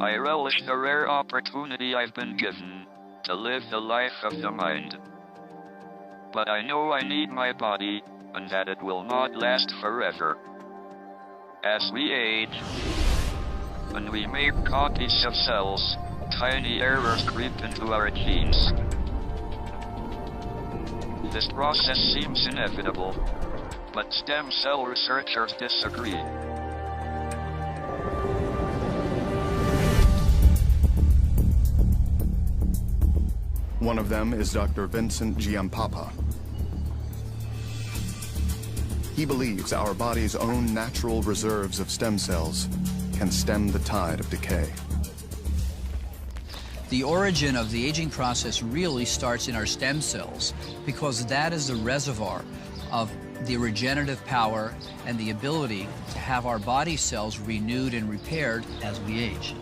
I relish the rare opportunity I've been given to live the life of the mind. But I know I need my body, and that it will not last forever. As we age, and we make copies of cells, tiny errors creep into our genes. This process seems inevitable, but stem cell researchers disagree. One of them is Dr. Vincent Giampapa. He believes our body's own natural reserves of stem cells can stem the tide of decay. The origin of the aging process really starts in our stem cells, because that is the reservoir of the regenerative power and the ability to have our body cells renewed and repaired as we age.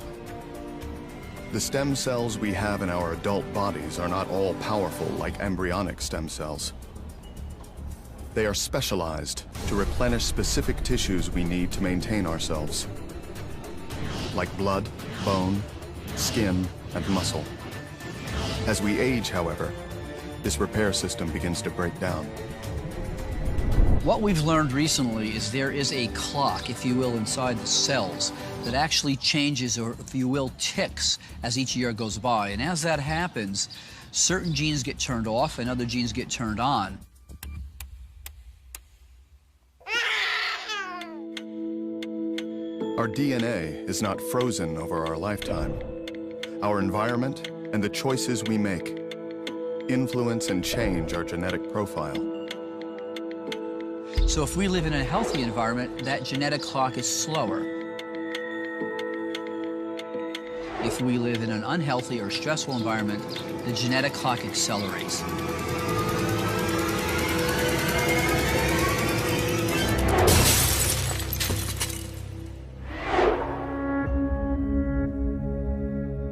The stem cells we have in our adult bodies are not all powerful like embryonic stem cells. They are specialized to replenish specific tissues we need to maintain ourselves, like blood, bone, skin, and muscle. As we age, however, this repair system begins to break down. What we've learned recently is there is a clock, if you will, inside the cells that actually changes, or if you will, ticks as each year goes by. And as that happens, certain genes get turned off and other genes get turned on. Our DNA is not frozen over our lifetime. Our environment and the choices we make influence and change our genetic profile. So if we live in a healthy environment, that genetic clock is slower. If we live in an unhealthy or stressful environment, the genetic clock accelerates.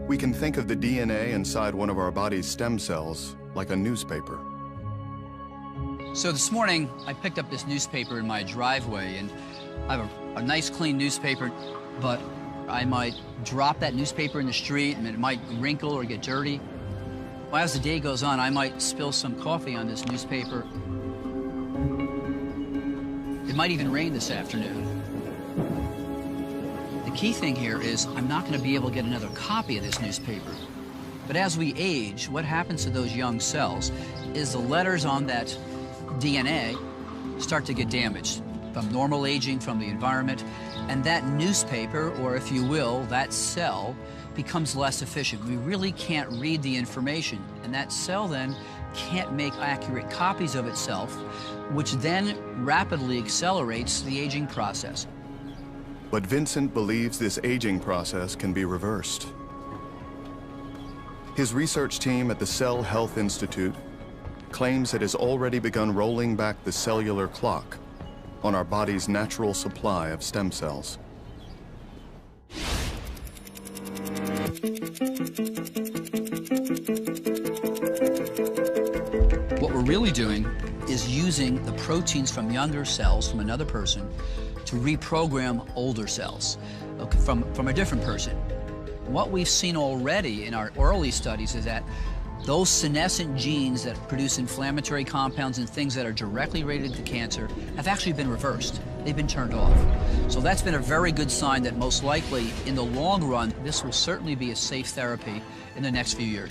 We can think of the DNA inside one of our body's stem cells like a newspaper. So this morning, I picked up this newspaper in my driveway, and I have a nice, clean newspaper, but I might drop that newspaper in the street, and it might wrinkle or get dirty. Well, as the day goes on, I might spill some coffee on this newspaper. It might even rain this afternoon. The key thing here is I'm not going to be able to get another copy of this newspaper. But as we age, what happens to those young cells is the letters on that DNA start to get damaged from normal aging, from the environment, and that newspaper, or if you will, that cell, becomes less efficient. We really can't read the information, and that cell then can't make accurate copies of itself, which then rapidly accelerates the aging process. But Vincent believes this aging process can be reversed. His research team at the Cell Health Institute claims it has already begun rolling back the cellular clock on our body's natural supply of stem cells. What we're really doing is using the proteins from younger cells from another person to reprogram older cells from a different person. What we've seen already in our early studies is that those senescent genes that produce inflammatory compounds and things that are directly related to cancer have actually been reversed. They've been turned off. So that's been a very good sign that most likely, in the long run, this will certainly be a safe therapy in the next few years.